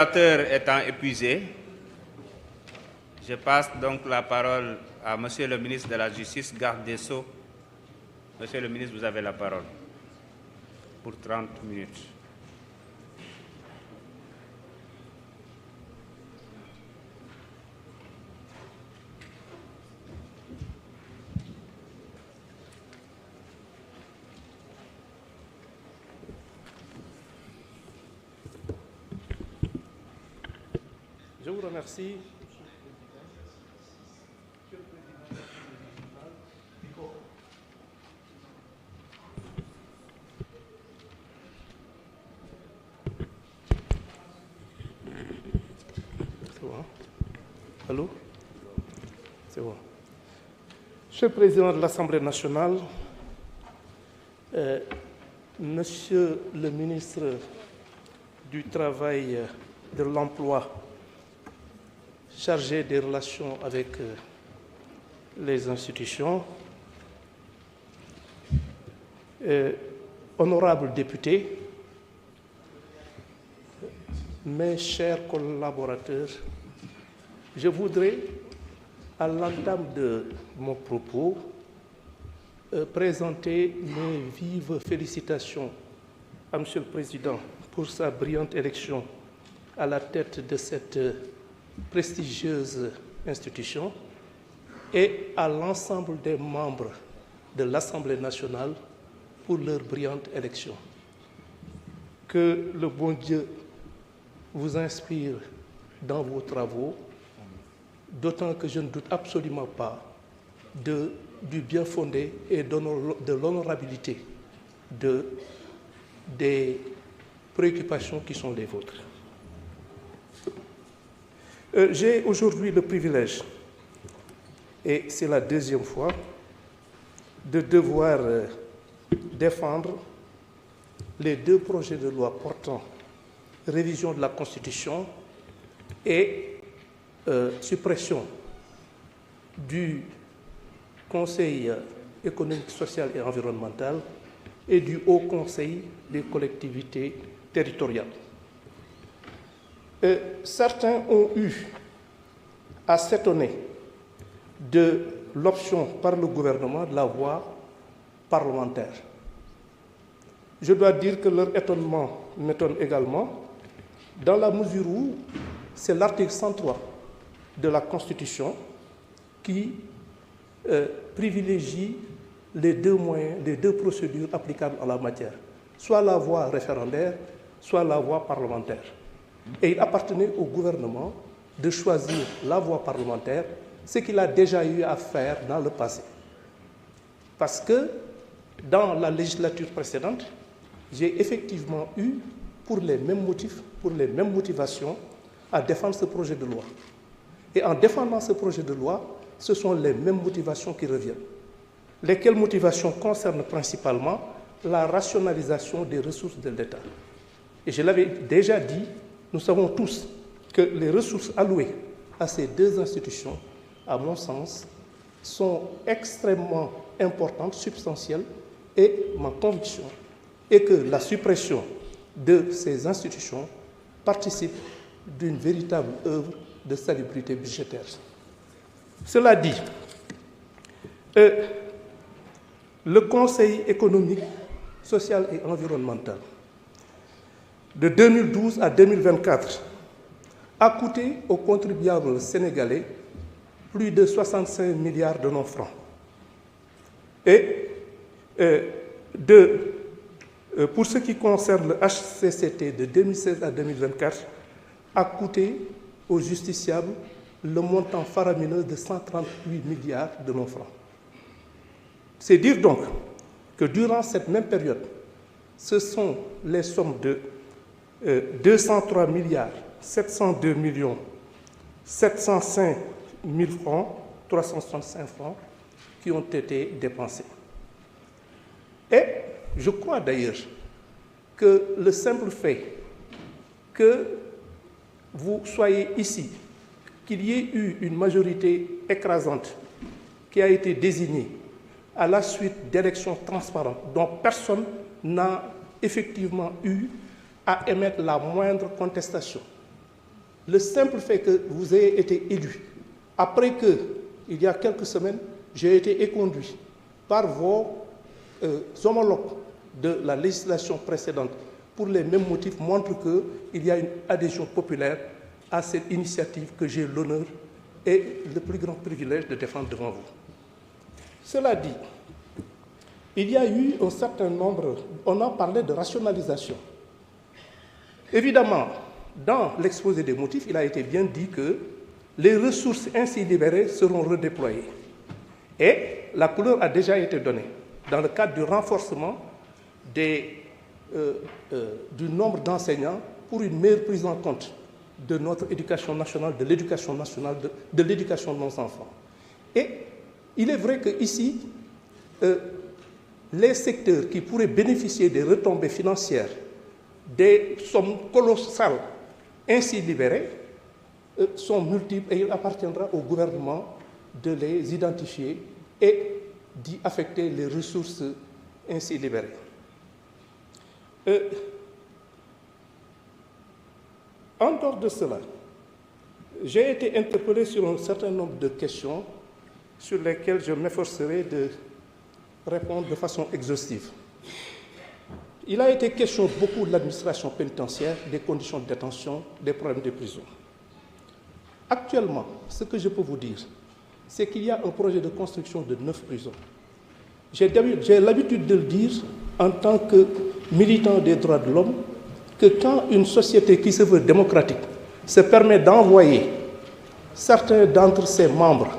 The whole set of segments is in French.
L'orateur étant épuisé, je passe donc la parole à Monsieur le ministre de la Justice, garde des Sceaux. Monsieur le ministre, vous avez la parole pour 30 minutes. Je vous remercie. C'est bon. Allô? C'est bon. Monsieur le Président de l'Assemblée nationale, Monsieur le ministre du Travail, de l'Emploi, chargé des relations avec les institutions, honorables députés, mes chers collaborateurs, je voudrais, à l'entame de mon propos, présenter mes vives félicitations à Monsieur le Président pour sa brillante élection à la tête de cette prestigieuse institution et à l'ensemble des membres de l'Assemblée nationale pour leur brillante élection. Que le bon Dieu vous inspire dans vos travaux, d'autant que je ne doute absolument pas du bien fondé et de l'honorabilité des préoccupations qui sont les vôtres. J'ai aujourd'hui le privilège, et c'est la deuxième fois, de devoir défendre les deux projets de loi portant révision de la Constitution et suppression du Conseil économique, social et environnemental et du Haut Conseil des collectivités territoriales. Certains ont eu à s'étonner de l'option par le gouvernement de la voie parlementaire. Je dois dire que leur étonnement m'étonne également, dans la mesure où c'est l'article 103 de la Constitution qui privilégie les deux moyens, les deux procédures applicables en la matière, soit la voie référendaire, soit la voie parlementaire. Et il appartenait au gouvernement de choisir la voie parlementaire, ce qu'il a déjà eu à faire dans le passé. Parce que dans la législature précédente, j'ai effectivement eu, pour les mêmes motifs, pour les mêmes motivations, à défendre ce projet de loi. Et en défendant ce projet de loi, ce sont les mêmes motivations qui reviennent. Lesquelles motivations concernent principalement la rationalisation des ressources de l'État. Et je l'avais déjà dit, nous savons tous que les ressources allouées à ces deux institutions, à mon sens, sont extrêmement importantes, substantielles, et ma conviction est que la suppression de ces institutions participe d'une véritable œuvre de salubrité budgétaire. Cela dit, le Conseil économique, social et environnemental, de 2012 à 2024, a coûté aux contribuables sénégalais plus de 65 milliards de non-francs. Et pour ce qui concerne le HCCT de 2016 à 2024, a coûté aux justiciables le montant faramineux de 138 milliards de non-francs. C'est dire donc que durant cette même période, ce sont les sommes de 203 milliards 702 millions 705 000 francs, 365 francs, qui ont été dépensés. Et je crois d'ailleurs que le simple fait que vous soyez ici, qu'il y ait eu une majorité écrasante qui a été désignée à la suite d'élections transparentes dont personne n'a effectivement eu à émettre la moindre contestation, Le simple fait que vous ayez été élu, après que, il y a quelques semaines, j'ai été éconduit par vos homologues de la législation précédente pour les mêmes motifs, montre qu'il y a une adhésion populaire à cette initiative que j'ai l'honneur et le plus grand privilège de défendre devant vous. Cela dit, il y a eu un certain nombre, on a parlé de rationalisation. Évidemment, dans l'exposé des motifs, il a été bien dit que les ressources ainsi libérées seront redéployées. Et la couleur a déjà été donnée dans le cadre du renforcement du nombre d'enseignants pour une meilleure prise en compte de notre éducation nationale, de l'éducation nationale, de l'éducation de nos enfants. Et il est vrai qu'ici, les secteurs qui pourraient bénéficier des retombées financières, des sommes colossales ainsi libérées, sont multiples et il appartiendra au gouvernement de les identifier et d'y affecter les ressources ainsi libérées. En dehors de cela, j'ai été interpellé sur un certain nombre de questions sur lesquelles je m'efforcerai de répondre de façon exhaustive. Il a été question beaucoup de l'administration pénitentiaire, des conditions de détention, des problèmes de prison. Actuellement, ce que je peux vous dire, c'est qu'il y a un projet de construction de 9 prisons. J'ai l'habitude de le dire en tant que militant des droits de l'homme, que quand une société qui se veut démocratique se permet d'envoyer certains d'entre ses membres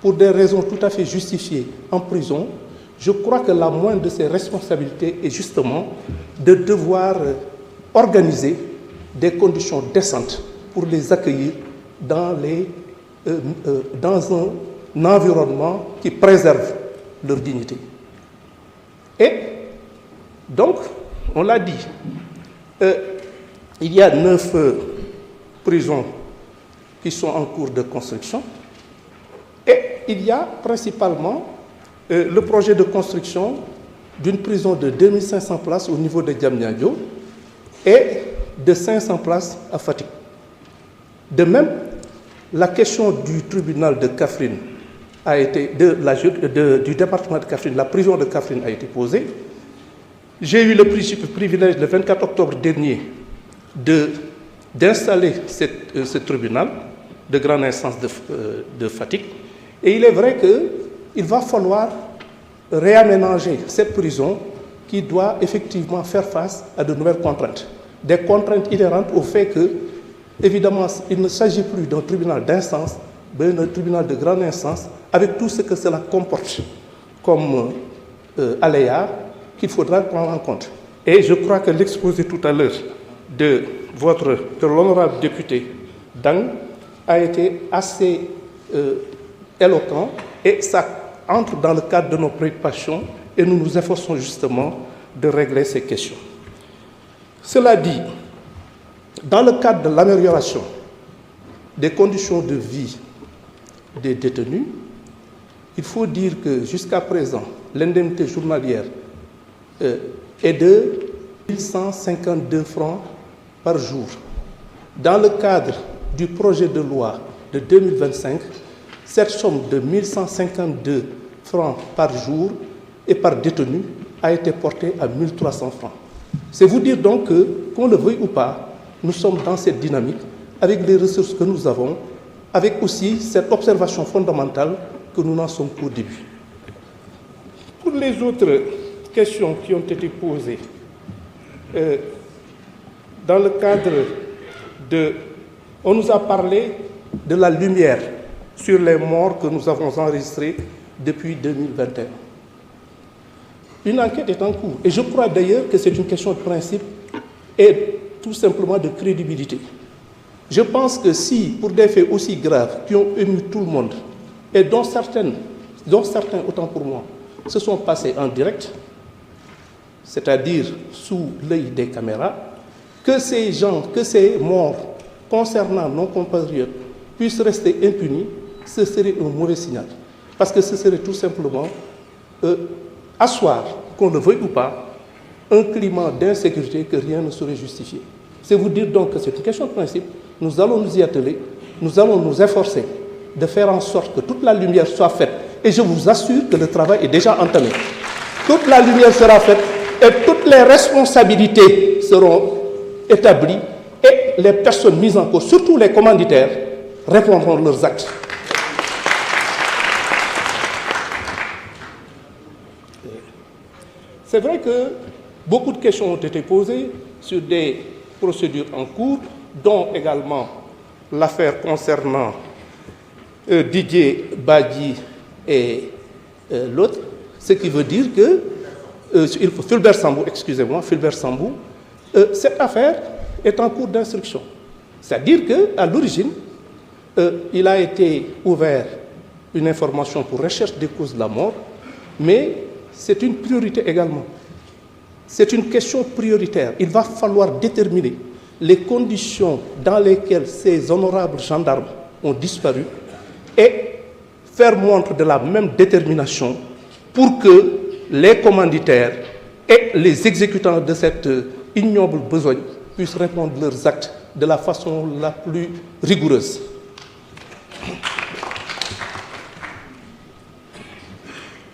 pour des raisons tout à fait justifiées en prison, je crois que la moindre de ses responsabilités est justement de devoir organiser des conditions décentes pour les accueillir dans un environnement qui préserve leur dignité. Et donc, on l'a dit, il y a 9 prisons qui sont en cours de construction et il y a principalement le projet de construction d'une prison de 2500 places au niveau de Diamniadio et de 500 places à Fatick. De même, la question du tribunal de Kaffrine a été, du département de Kaffrine, la prison de Kaffrine a été posée. J'ai eu le privilège le 24 octobre dernier d'installer ce tribunal de grande instance de Fatick. Et il est vrai qu'il va falloir réaménager cette prison qui doit effectivement faire face à de nouvelles contraintes. Des contraintes inhérentes au fait que, évidemment, il ne s'agit plus d'un tribunal d'instance, mais d'un tribunal de grande instance, avec tout ce que cela comporte comme aléas qu'il faudra prendre en compte. Et je crois que l'exposé tout à l'heure de l'honorable député Dang a été assez éloquent et ça entre dans le cadre de nos préoccupations et nous nous efforçons justement de régler ces questions. Cela dit, dans le cadre de l'amélioration des conditions de vie des détenus, il faut dire que jusqu'à présent, l'indemnité journalière est de 1152 francs par jour. Dans le cadre du projet de loi de 2025, cette somme de 1152 francs par jour et par détenu a été portée à 1300 francs. C'est vous dire donc que, qu'on le veuille ou pas, nous sommes dans cette dynamique avec les ressources que nous avons, avec aussi cette observation fondamentale que nous n'en sommes qu'au début. Pour les autres questions qui ont été posées, dans le cadre de... On nous a parlé de la lumière sur les morts que nous avons enregistrés depuis 2021. Une enquête est en cours. Et je crois d'ailleurs que c'est une question de principe et tout simplement de crédibilité. Je pense que si, pour des faits aussi graves qui ont ému tout le monde, et dont certains, autant pour moi, se sont passés en direct, c'est-à-dire sous l'œil des caméras, que ces gens, que ces morts concernant nos compatriotes puissent rester impunis, ce serait un mauvais signal. Parce que ce serait tout simplement asseoir, qu'on le veuille ou pas, un climat d'insécurité que rien ne saurait justifier. C'est vous dire donc que c'est une question de principe nous allons nous y atteler, nous allons nous efforcer de faire en sorte que toute la lumière soit faite. Et je vous assure que le travail est déjà entamé. Toute la lumière sera faite et toutes les responsabilités seront établies et les personnes mises en cause, surtout les commanditaires, répondront de leurs actes. C'est vrai que beaucoup de questions ont été posées sur des procédures en cours, dont également l'affaire concernant Didier Badji et l'autre, ce qui veut dire que Fulbert Sambou, excusez-moi, Fulbert Sambou, cette affaire est en cours d'instruction. C'est-à-dire qu'à l'origine, il a été ouvert une information pour recherche des causes de la mort, mais c'est une priorité également. C'est une question prioritaire. Il va falloir déterminer les conditions dans lesquelles ces honorables gendarmes ont disparu et faire montre de la même détermination pour que les commanditaires et les exécutants de cette ignoble besogne puissent répondre leurs actes de la façon la plus rigoureuse.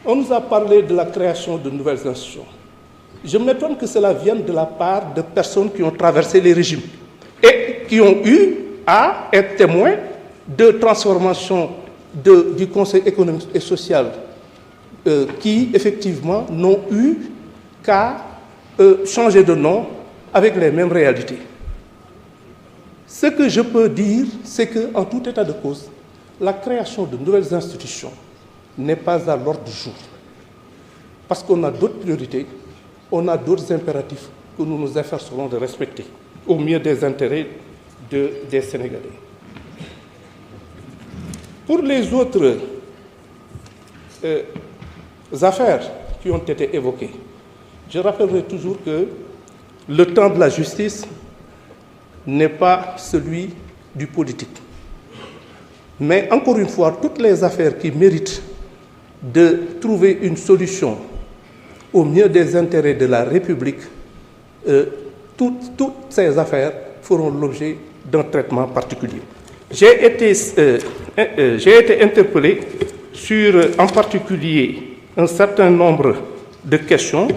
On nous a parlé de la création de nouvelles institutions. Je m'étonne que cela vienne de la part de personnes qui ont traversé les régimes et qui ont eu à être témoins de transformations du Conseil économique et social qui, effectivement, n'ont eu qu'à changer de nom avec les mêmes réalités. Ce que je peux dire, c'est qu'en tout état de cause, la création de nouvelles institutions n'est pas à l'ordre du jour. Parce qu'on a d'autres priorités, on a d'autres impératifs que nous nous efforcerons de respecter au mieux des intérêts des Sénégalais. Pour les autres affaires qui ont été évoquées, je rappellerai toujours que le temps de la justice n'est pas celui du politique. Mais encore une fois, toutes les affaires qui méritent de trouver une solution au mieux des intérêts de la République, toutes ces affaires feront l'objet d'un traitement particulier. J'ai été interpellé sur, en particulier, un certain nombre de questions,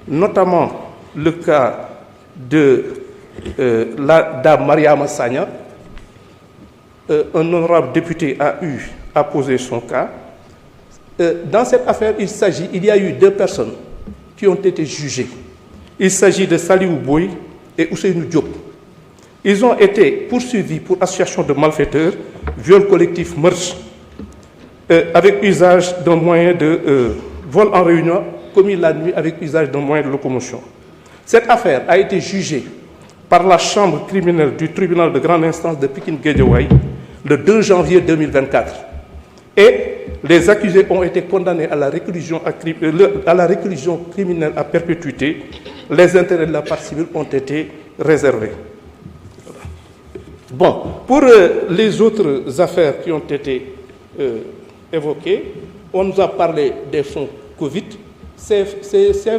notamment le cas de la dame Mariama Sagna. Un honorable député a posé son cas. Dans cette affaire, il y a eu 2 personnes qui ont été jugées. Il s'agit de Saliou Boy et Ousseynou Diop. Ils ont été poursuivis pour association de malfaiteurs, viol collectif, meurtre, avec usage d'un moyen de vol en réunion commis la nuit avec usage d'un moyen de locomotion. Cette affaire a été jugée par la chambre criminelle du tribunal de grande instance de Pikine-Guédiawaye le 2 janvier 2024. Et les accusés ont été condamnés à la réclusion criminelle à perpétuité. Les intérêts de la partie civile ont été réservés. Bon, pour les autres affaires qui ont été évoquées, on nous a parlé des fonds Covid. Ces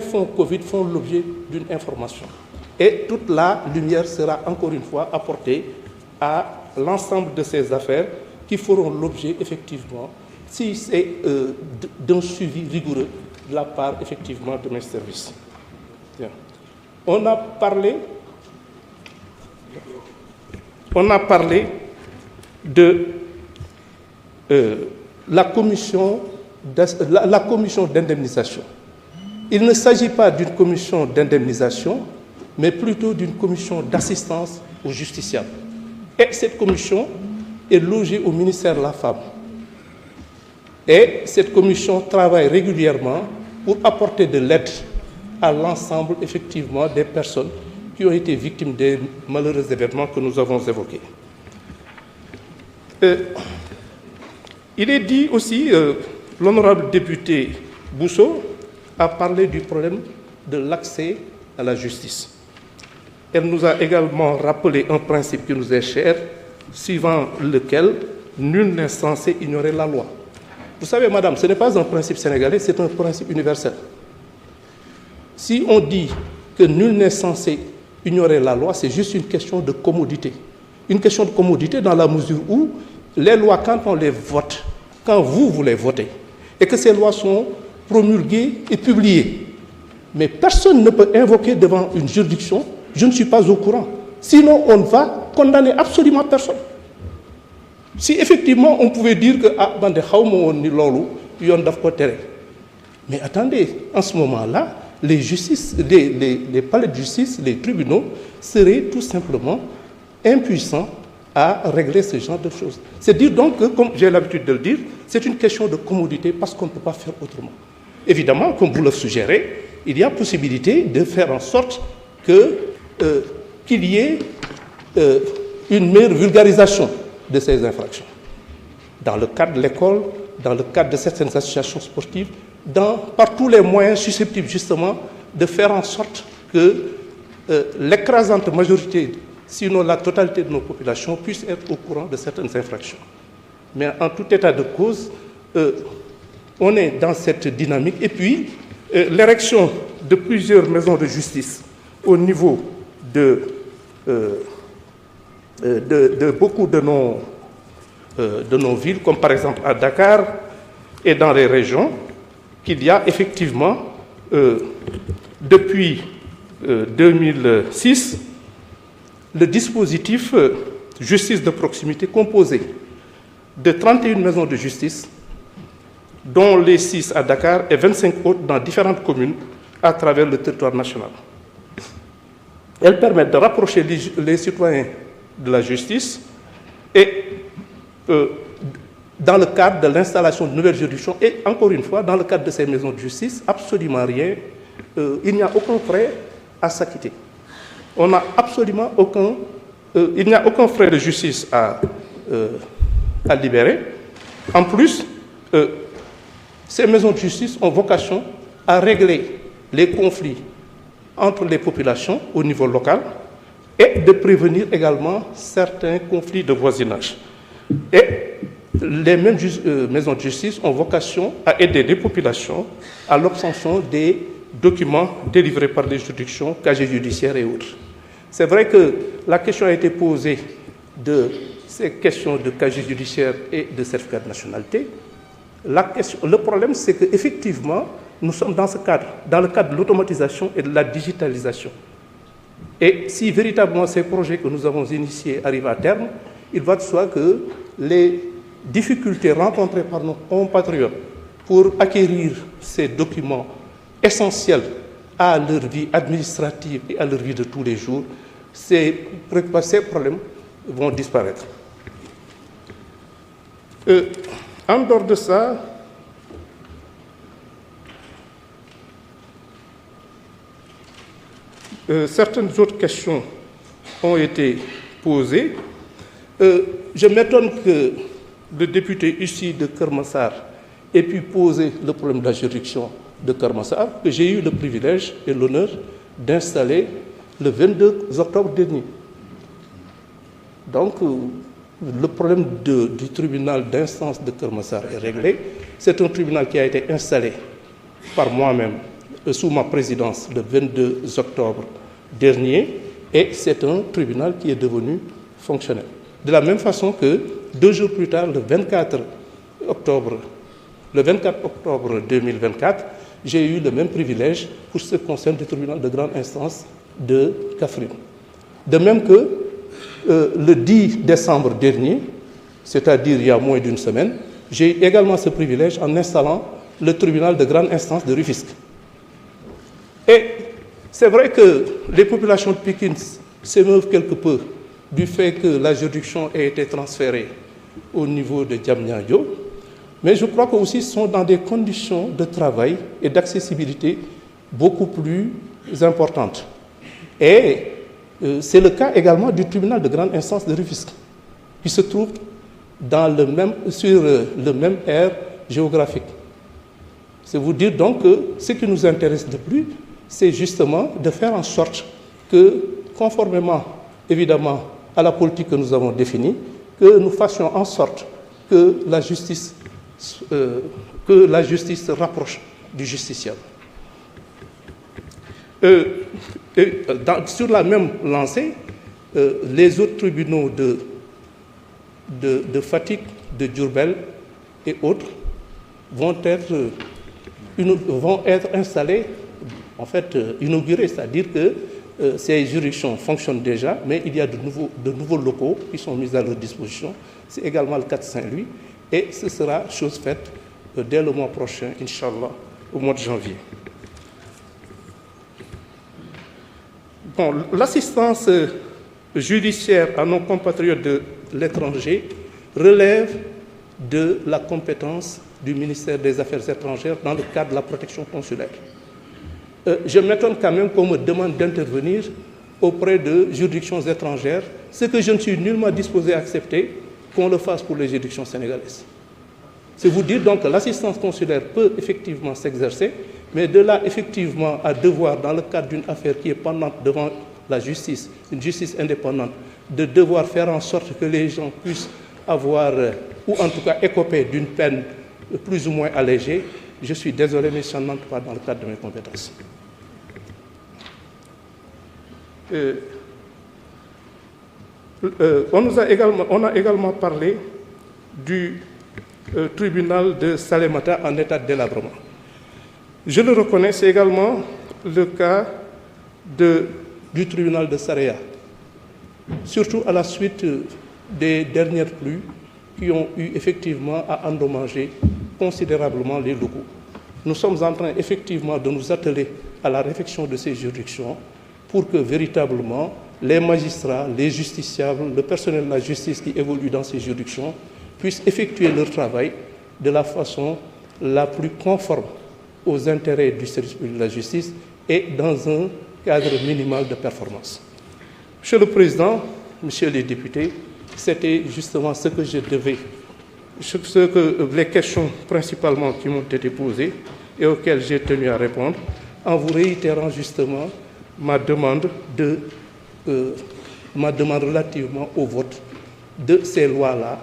fonds Covid font l'objet d'une information. Et toute la lumière sera encore une fois apportée à l'ensemble de ces affaires qui feront l'objet effectivement, si c'est d'un suivi rigoureux de la part effectivement de mes services. Bien. On a parlé de la commission d'indemnisation. Il ne s'agit pas d'une commission d'indemnisation, mais plutôt d'une commission d'assistance aux justiciables. Et cette commission est logée au ministère de la Femme. Et cette commission travaille régulièrement pour apporter de l'aide à l'ensemble, effectivement, des personnes qui ont été victimes des malheureux événements que nous avons évoqués. Il est dit aussi, l'honorable député Bousso a parlé du problème de l'accès à la justice. Elle nous a également rappelé un principe qui nous est cher, suivant lequel nul n'est censé ignorer la loi. Vous savez, madame, ce n'est pas un principe sénégalais, c'est un principe universel. Si on dit que nul n'est censé ignorer la loi, c'est juste une question de commodité. une question de commodité dans la mesure où les lois, quand on les vote, quand vous les votez, et que ces lois sont promulguées et publiées, mais personne ne peut invoquer devant une juridiction « je ne suis pas au courant ». Sinon, on ne va condamner absolument personne. Si effectivement on pouvait dire que « ah, bande xawma ni lolu yon daf ko téré ». Mais attendez, en ce moment-là, les palais de justice, les tribunaux seraient tout simplement impuissants à régler ce genre de choses. C'est dire donc que, comme j'ai l'habitude de le dire, c'est une question de commodité parce qu'on ne peut pas faire autrement. Évidemment, comme vous le suggérez, il y a possibilité de faire en sorte qu'il y ait une meilleure vulgarisation de ces infractions. Dans le cadre de l'école, dans le cadre de certaines associations sportives, par tous les moyens susceptibles justement de faire en sorte que l'écrasante majorité, sinon la totalité de nos populations, puissent être au courant de certaines infractions. Mais en tout état de cause, on est dans cette dynamique. Et puis, l'érection de plusieurs maisons de justice au niveau de beaucoup de nos villes, comme par exemple à Dakar et dans les régions, qu'il y a effectivement, depuis 2006, le dispositif justice de proximité composé de 31 maisons de justice, dont les 6 à Dakar et 25 autres dans différentes communes à travers le territoire national. Elles permettent de rapprocher les citoyens de la justice et dans le cadre de l'installation de nouvelles juridictions et encore une fois, dans le cadre de ces maisons de justice, absolument rien, il n'y a aucun frais à s'acquitter. On n'a absolument il n'y a aucun frais de justice à libérer. En plus, ces maisons de justice ont vocation à régler les conflits entre les populations au niveau local et de prévenir également certains conflits de voisinage. Et les mêmes maisons de justice ont vocation à aider les populations à l'obtention des documents délivrés par les juridictions, casiers judiciaires et autres. C'est vrai que la question a été posée de ces questions de casier judiciaire et de certificat de nationalité. Le problème, c'est qu'effectivement, nous sommes dans ce cadre, dans le cadre de l'automatisation et de la digitalisation. Et si véritablement ces projets que nous avons initiés arrivent à terme, il va de soi que les difficultés rencontrées par nos compatriotes pour acquérir ces documents essentiels à leur vie administrative et à leur vie de tous les jours, ces problèmes vont disparaître. En dehors de ça, certaines autres questions ont été posées. Je m'étonne que le député ici de Keur Massar ait pu poser le problème de la juridiction de Keur Massar, que j'ai eu le privilège et l'honneur d'installer le 22 octobre dernier. Donc, le problème du tribunal d'instance de Keur Massar est réglé. C'est un tribunal qui a été installé par moi-même sous ma présidence le 22 octobre dernier et c'est un tribunal qui est devenu fonctionnel. De la même façon que 2 jours plus tard, le 24 octobre 2024, j'ai eu le même privilège pour ce qui concerne le tribunal de grande instance de Kaffrine. De même que le 10 décembre dernier, c'est-à-dire il y a moins d'une semaine, j'ai eu également ce privilège en installant le tribunal de grande instance de Rufisque. Et c'est vrai que les populations de Pikine s'émeuvent quelque peu du fait que la juridiction ait été transférée au niveau de Diamniadio, mais je crois qu'aussi sont dans des conditions de travail et d'accessibilité beaucoup plus importantes. Et c'est le cas également du tribunal de grande instance de Rufisque, qui se trouve sur le même aire géographique. C'est vous dire donc que ce qui nous intéresse le plus, c'est justement de faire en sorte que, conformément évidemment à la politique que nous avons définie, que nous fassions en sorte que la justice se rapproche du justiciable. Sur la même lancée, les autres tribunaux de Fatick, de Diourbel et autres vont être installés, en fait inaugurés, c'est-à-dire que ces juridictions fonctionnent déjà, mais il y a de nouveaux locaux qui sont mis à leur disposition. C'est également le cas de Saint-Louis, et ce sera chose faite dès le mois prochain, Inch'Allah, au mois de janvier. Bon, l'assistance judiciaire à nos compatriotes de l'étranger relève de la compétence du ministère des Affaires étrangères dans le cadre de la protection consulaire. Je m'étonne quand même qu'on me demande d'intervenir auprès de juridictions étrangères, ce que je ne suis nullement disposé à accepter qu'on le fasse pour les juridictions sénégalaises. C'est vous dire donc que l'assistance consulaire peut effectivement s'exercer, mais de là effectivement à devoir, dans le cadre d'une affaire qui est pendante devant la justice, une justice indépendante, de devoir faire en sorte que les gens puissent avoir, ou en tout cas écoper d'une peine plus ou moins allégée, je suis désolé, mais ça n'entre pas dans le cadre de mes compétences. On a également parlé du tribunal de Salémata en état de délabrement. Je le reconnais, c'est également le cas du tribunal de Saraya, surtout à la suite des dernières pluies qui ont eu effectivement à endommager considérablement les locaux. Nous sommes en train effectivement de nous atteler à la réfection de ces juridictions pour que véritablement les magistrats, les justiciables, le personnel de la justice qui évolue dans ces juridictions puissent effectuer leur travail de la façon la plus conforme aux intérêts du service public de la justice et dans un cadre minimal de performance. Monsieur le Président, Messieurs les députés, c'était justement ce que je devais, les questions principalement qui m'ont été posées et auxquelles j'ai tenu à répondre, en vous réitérant justement ma demande relativement au vote de ces lois-là